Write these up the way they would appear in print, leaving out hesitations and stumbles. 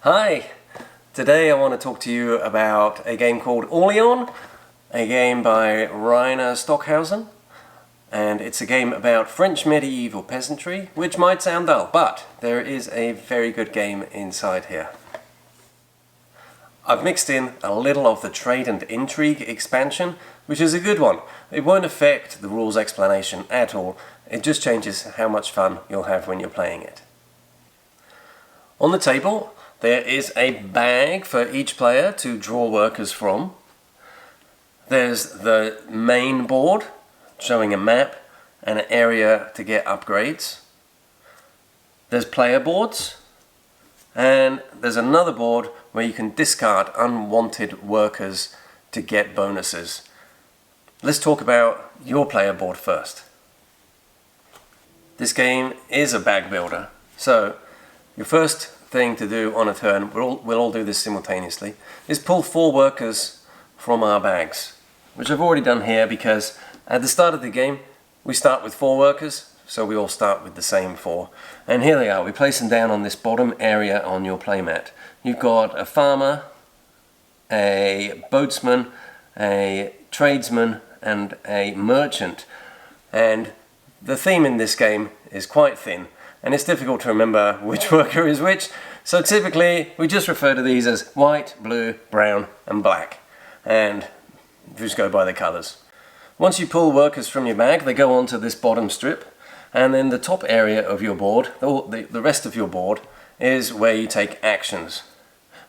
Hi! Today I want to talk to you about a game called Orleans, a game by Rainer Stockhausen, and it's a game about French medieval peasantry, which might sound dull, but there is a very good game inside here. I've mixed in a little of the Trade and Intrigue expansion, which is a good one. It won't affect the rules explanation at all, it just changes how much fun you'll have when you're playing it. On the table there is a bag for each player to draw workers from. There's the main board showing a map and an area to get upgrades. There's player boards, and there's another board where you can discard unwanted workers to get bonuses. Let's talk about your player board first. This game is a bag builder, so your first thing to do on a turn, we'll all do this simultaneously, is pull 4 workers from our bags, which I've already done here because at the start of the game we start with 4 workers, so we all start with the same 4. And here they are, we place them down on this bottom area on your playmat. You've got a farmer, a boatsman, a tradesman and a merchant. And the theme in this game is quite thin, and it's difficult to remember which worker is which, so typically we just refer to these as white, blue, brown and black, and just go by the colours. Once you pull workers from your bag, they go onto this bottom strip, and then the top area of your board, the rest of your board, is where you take actions.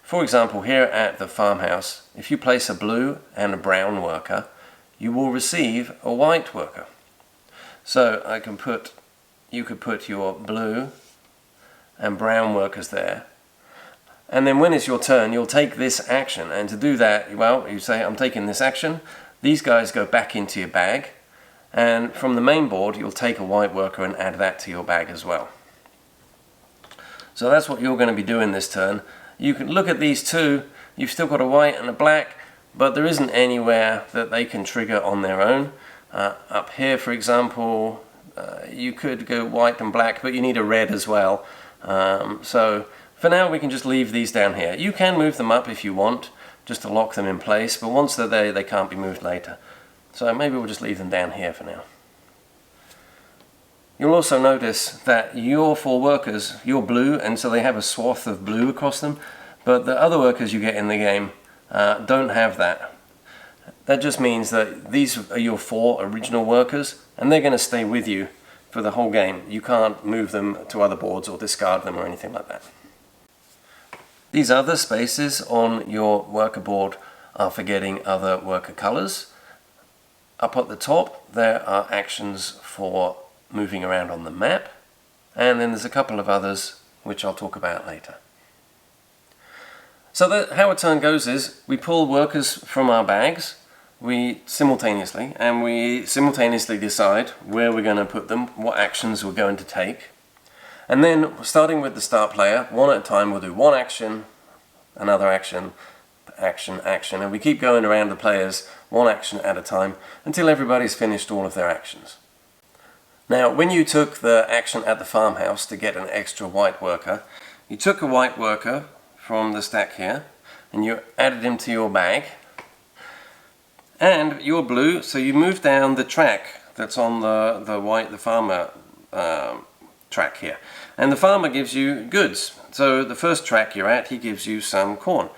For example, here at the farmhouse, if you place a blue and a brown worker, you will receive a white worker. So you could put your blue and brown workers there, and then when it's your turn you'll take this action, and to do that, well, you say I'm taking this action, these guys go back into your bag, and from the main board you'll take a white worker and add that to your bag as well. So that's what you're going to be doing this turn. You can look at these two, you've still got a white and a black, but there isn't anywhere that they can trigger on their own. Up here, for example, you could go white and black, but you need a red as well. So for now we can just leave these down here. You can move them up if you want, just to lock them in place, but once they're there they can't be moved later. So maybe we'll just leave them down here for now. You'll also notice that your 4 workers, you're blue, and so they have a swath of blue across them, but the other workers you get in the game don't have that. That just means that these are your 4 original workers, and they're going to stay with you for the whole game. You can't move them to other boards or discard them or anything like that. These other spaces on your worker board are for getting other worker colors. Up at the top there are actions for moving around on the map, and then there's a couple of others which I'll talk about later. So how a turn goes is we pull workers from our bags, we simultaneously decide where we're going to put them, what actions we're going to take, and then starting with the start player, one at a time we'll do one action, another action, action, action, and we keep going around the players one action at a time until everybody's finished all of their actions. Now when you took the action at the farmhouse to get an extra white worker, you took a white worker from the stack here and you added him to your bag, and you're blue, so you move down the track that's on the farmer track here, and the farmer gives you goods. So the first track you're at, he gives you some corn.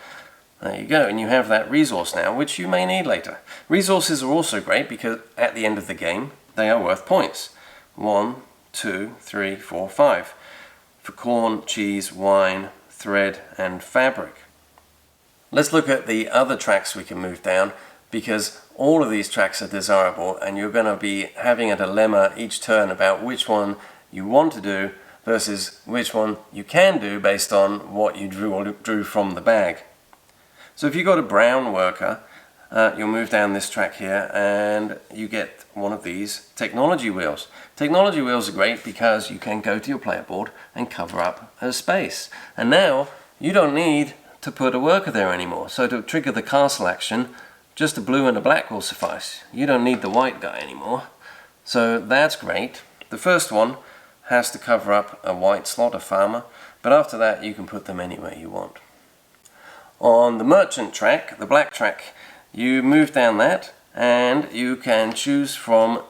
There you go, and you have that resource now, which you may need later. Resources are also great because at the end of the game they are worth points. 1, 2, 3, 4, 5 for corn, cheese, wine, thread and fabric. Let's look at the other tracks we can move down, because all of these tracks are desirable and you're going to be having a dilemma each turn about which one you want to do versus which one you can do based on what you drew from the bag. So if you've got a brown worker, you'll move down this track here and you get one of these technology wheels. Technology wheels are great because you can go to your player board and cover up a space. And now you don't need to put a worker there anymore. So to trigger the castle action, just a blue and a black will suffice. You don't need the white guy anymore. So that's great. The first one has to cover up a white slot, a farmer, but after that you can put them anywhere you want. On the merchant track, the black track, you move down that and you can choose from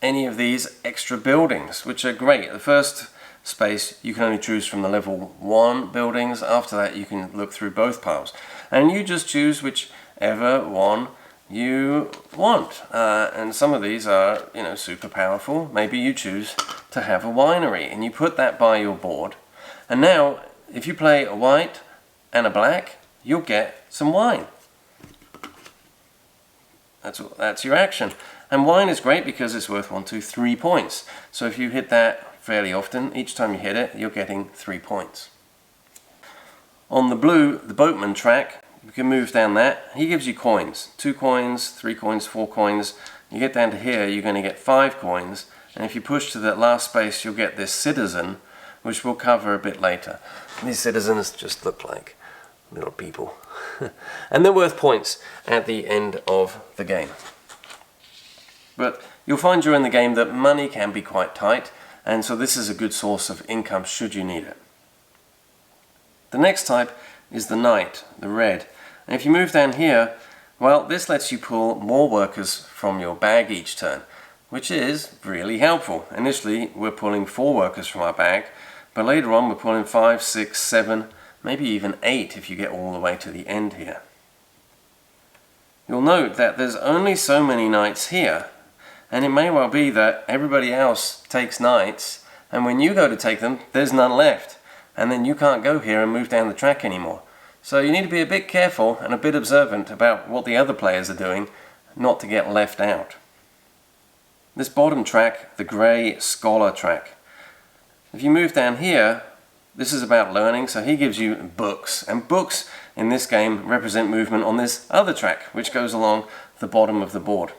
any of these extra buildings, which are great. The first space you can only choose from the level 1 buildings. After that you can look through both piles and you just choose whichever one you want, and some of these are, you know, super powerful. Maybe you choose to have a winery and you put that by your board, and now if you play a white and a black, you'll get some wine. That's your action. And wine is great because it's worth 1, 2, 3 points. So if you hit that fairly often, each time you hit it, you're getting 3 points. On the blue, the boatman track, you can move down that. He gives you coins. 2 coins, 3 coins, 4 coins. You get down to here, you're going to get 5 coins. And if you push to that last space, you'll get this citizen, which we'll cover a bit later. These citizens just look like little people. And they're worth points at the end of the game. But you'll find during the game that money can be quite tight, and so this is a good source of income should you need it. The next type is the knight, the red. And if you move down here, well, this lets you pull more workers from your bag each turn, which is really helpful. Initially, we're pulling 4 workers from our bag, but later on we're pulling 5, 6, 7, maybe even 8 if you get all the way to the end here. You'll note that there's only so many knights here, and it may well be that everybody else takes knights, and when you go to take them, there's none left, and then you can't go here and move down the track anymore. So you need to be a bit careful and a bit observant about what the other players are doing, not to get left out. This bottom track, the grey scholar track. If you move down here, this is about learning, so he gives you books, and books in this game represent movement on this other track, which goes along the bottom of the board.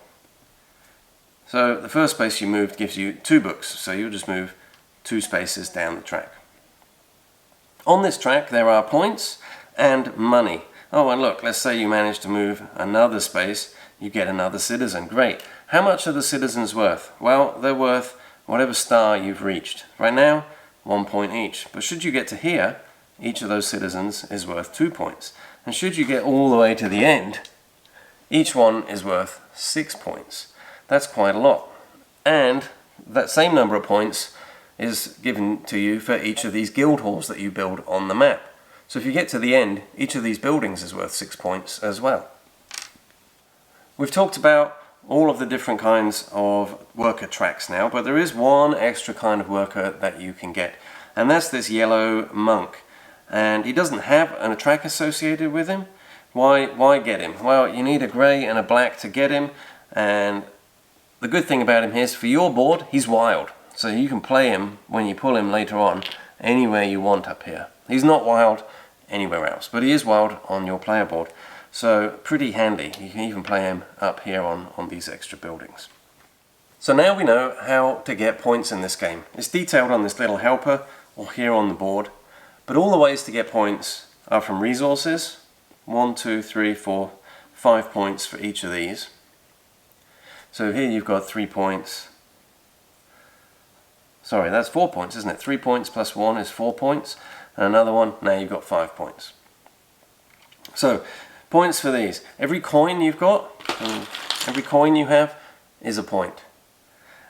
So the first space you moved gives you 2 books, so you'll just move 2 spaces down the track. On this track there are points and money. Oh, and look, let's say you manage to move another space, you get another citizen. Great. How much are the citizens worth? Well, they're worth whatever star you've reached. Right now, 1 point each. But should you get to here, each of those citizens is worth 2 points. And should you get all the way to the end, each one is worth 6 points. That's quite a lot. And that same number of points is given to you for each of these guild halls that you build on the map. So if you get to the end, each of these buildings is worth 6 points as well. We've talked about all of the different kinds of worker tracks now, but there is one extra kind of worker that you can get, and that's this yellow monk. And he doesn't have a track associated with him. Why get him? Well, you need a grey and a black to get him, and the good thing about him is for your board, he's wild. So you can play him when you pull him later on anywhere you want up here. He's not wild anywhere else, but he is wild on your player board. So pretty handy. You can even play him up here on these extra buildings. So now we know how to get points in this game. It's detailed on this little helper or here on the board. But all the ways to get points are from resources. 1, 2, 3, 4, 5 points for each of these. So here you've got 3 points. Sorry, that's 4 points, isn't it? 3 points plus 1 is 4 points. And another one, now you've got 5 points. So, points for these. Every coin you've got, every coin you have is a point.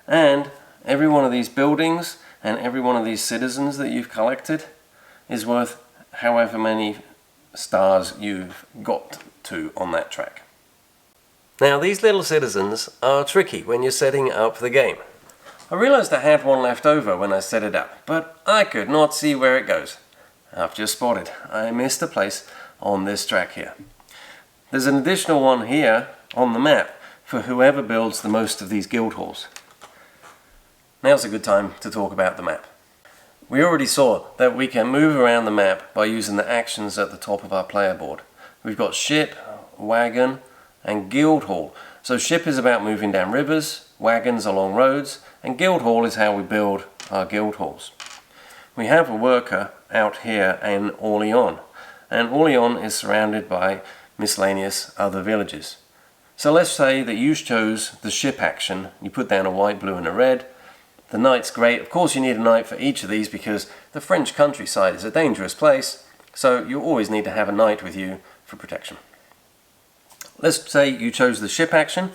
And every one of these buildings and every one of these citizens that you've collected is worth however many stars you've got to on that track. Now these little citizens are tricky when you're setting up the game. I realized I had one left over when I set it up, but I could not see where it goes. I've just spotted. I missed a place on this track here. There's an additional one here on the map for whoever builds the most of these guild halls. Now's a good time to talk about the map. We already saw that we can move around the map by using the actions at the top of our player board. We've got ship, wagon, and guild hall. So ship is about moving down rivers, wagons along roads, and guild hall is how we build our guild halls. We have a worker out here in Orléans, and Orléans is surrounded by miscellaneous other villages. So let's say that you chose the ship action. You put down a white, blue, and a red. The knight's great. Of course you need a knight for each of these because the French countryside is a dangerous place, so you always need to have a knight with you for protection. Let's say you chose the ship action.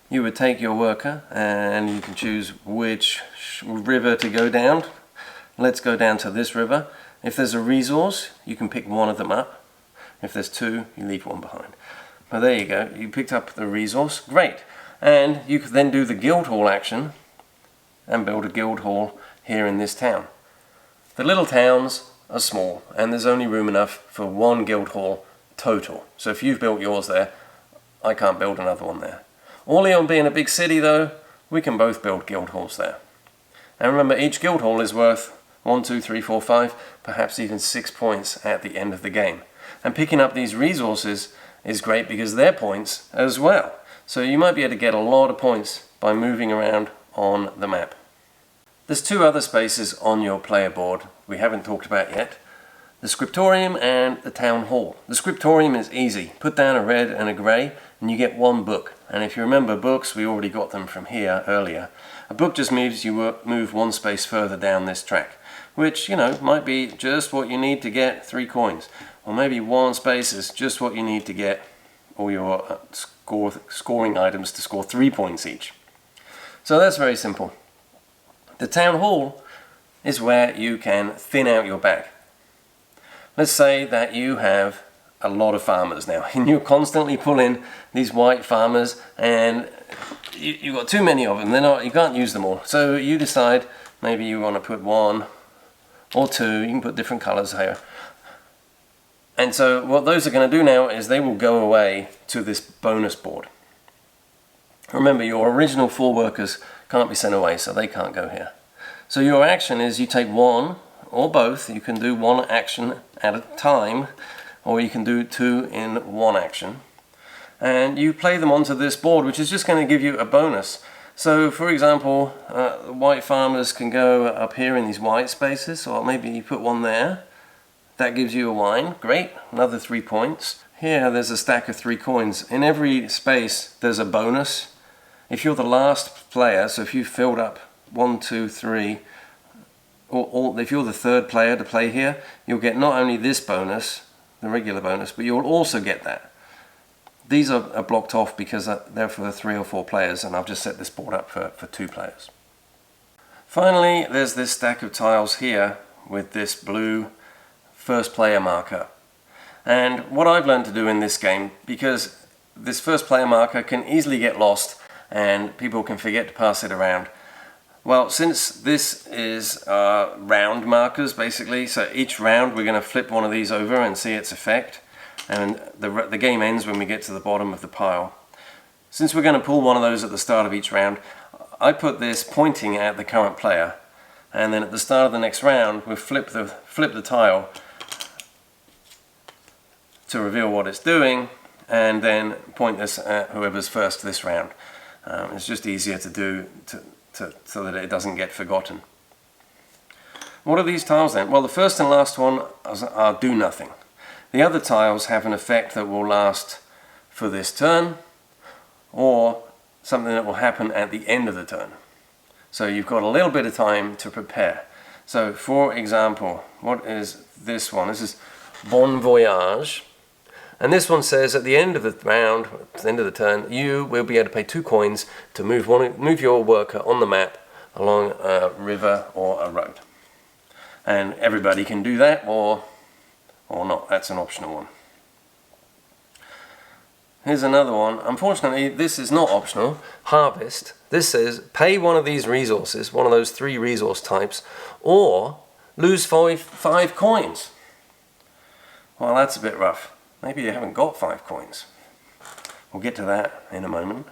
You would take your worker and you can choose which river to go down. Let's go down to this river. If there's a resource, you can pick one of them up. If there's two, you leave one behind. Well, there you go. You picked up the resource. Great. And you could then do the guild hall action and build a guild hall here in this town. The little towns are small and there's only room enough for one guild hall total. So if you've built yours there, I can't build another one there. Orléans being a big city though, we can both build guild halls there. And remember, each guild hall is worth 1, 2, 3, 4, 5, perhaps even 6 points at the end of the game. And picking up these resources is great because they're points as well. So you might be able to get a lot of points by moving around on the map. There's two other spaces on your player board we haven't talked about yet. The scriptorium and the town hall. The scriptorium is easy. Put down a red and a grey and you get one book. And if you remember books, we already got them from here earlier. A book just means you move one space further down this track, which, you know, might be just what you need to get 3 coins. Or maybe one space is just what you need to get all your scoring items to score 3 points each. So that's very simple. The town hall is where you can thin out your bag. Let's say that you have a lot of farmers now and you constantly pull in these white farmers and you've got too many of them. You can't use them all. So you decide maybe you want to put 1 or 2. You can put different colors here. And so what those are going to do now is they will go away to this bonus board. Remember, your original 4 workers can't be sent away, so they can't go here. So your action is you take 1 or both. You can do 1 action at a time, or you can do 2 in 1 action. And you play them onto this board, which is just going to give you a bonus. So, for example, white farmers can go up here in these white spaces, or maybe you put 1 there. That gives you a wine. Great, another 3 points. Here there's a stack of 3 coins. In every space there's a bonus. If you're the last player, so if you've filled up 1, 2, 3, or if you're the 3rd player to play here, you'll get not only this bonus, the regular bonus, but you'll also get that. These are blocked off because they're for the 3 or 4 players, and I've just set this board up for 2 players. Finally, there's this stack of tiles here with this blue first player marker. And what I've learned to do in this game, because this first player marker can easily get lost and people can forget to pass it around. Well, since this is round markers basically, so each round we're going to flip one of these over and see its effect, and the game ends when we get to the bottom of the pile. Since we're going to pull one of those at the start of each round, I put this pointing at the current player, and then at the start of the next round we'll flip the tile to reveal what it's doing, and then point this at whoever's first this round. It's just easier to do so that it doesn't get forgotten. What are these tiles then? Well, the first and last one are do nothing. The other tiles have an effect that will last for this turn, or something that will happen at the end of the turn. So you've got a little bit of time to prepare. So for example, what is this one? This is Bon Voyage. And this one says at the end of the round, at the end of the turn, you will be able to pay 2 coins to move your worker on the map along a river or a road. And everybody can do that or not. That's an optional one. Here's another one. Unfortunately, this is not optional. Harvest. This says pay one of these resources, one of those 3 resource types, or lose 5 coins. Well, that's a bit rough. Maybe you haven't got 5 coins. We'll get to that in a moment.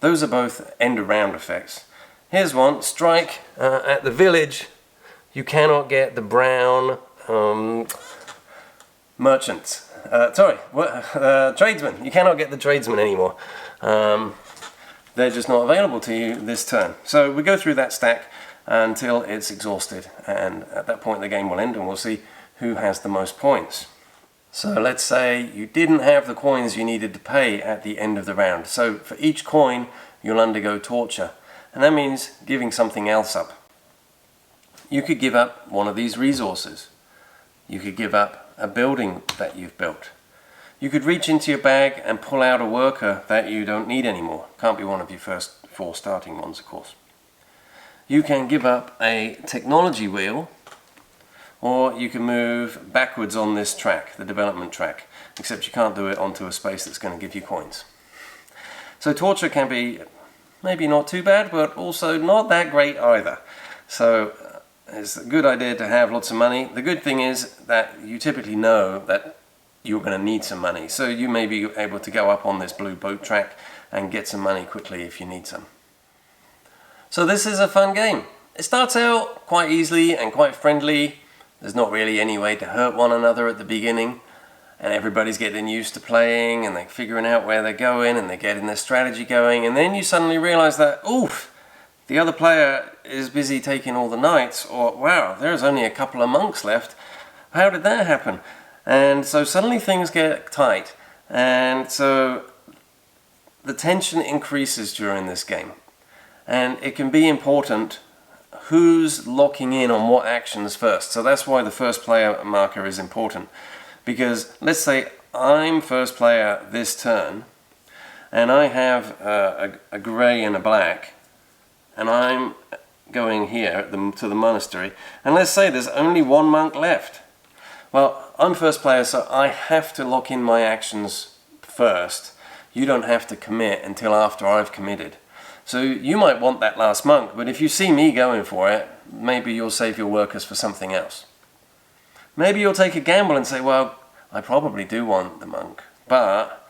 Those are both end of round effects. Here's one, strike at the village. You cannot get the brown merchants. Tradesmen. You cannot get the tradesmen anymore. They're just not available to you this turn. So we go through that stack until it's exhausted, and at that point the game will end and we'll see who has the most points. So let's say you didn't have the coins you needed to pay at the end of the round. So for each coin you'll undergo torture. And that means giving something else up. You could give up one of these resources. You could give up a building that you've built. You could reach into your bag and pull out a worker that you don't need anymore. Can't be one of your first 4 starting ones, of course. You can give up a technology wheel, or you can move backwards on this track, the development track, except you can't do it onto a space that's going to give you coins. So torture can be maybe not too bad, but also not that great either. So it's a good idea to have lots of money. The good thing is that you typically know that you're going to need some money. So you may be able to go up on this blue boat track and get some money quickly if you need some. So this is a fun game. It starts out quite easily and quite friendly. There's not really any way to hurt one another at the beginning. And everybody's getting used to playing and they're figuring out where they're going and they're getting their strategy going. And then you suddenly realize that, oof, the other player is busy taking all the knights, or wow, there's only a couple of monks left. How did that happen? And so suddenly things get tight. And so the tension increases during this game. And it can be important who's locking in on what actions first. So that's why the first player marker is important. Because let's say I'm first player this turn, and I have a grey and a black, and I'm going here to the monastery, and let's say there's only 1 monk left. Well, I'm first player, so I have to lock in my actions first. You don't have to commit until after I've committed. So you might want that last monk, but if you see me going for it, maybe you'll save your workers for something else. Maybe you'll take a gamble and say, well, I probably do want the monk, but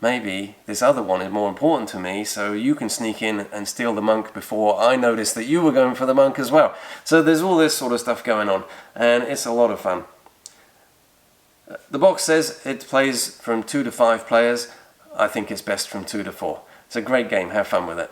maybe this other one is more important to me, so you can sneak in and steal the monk before I notice that you were going for the monk as well. So there's all this sort of stuff going on, and it's a lot of fun. The box says it plays from 2 to 5 players. I think it's best from 2 to 4. It's a great game. Have fun with it.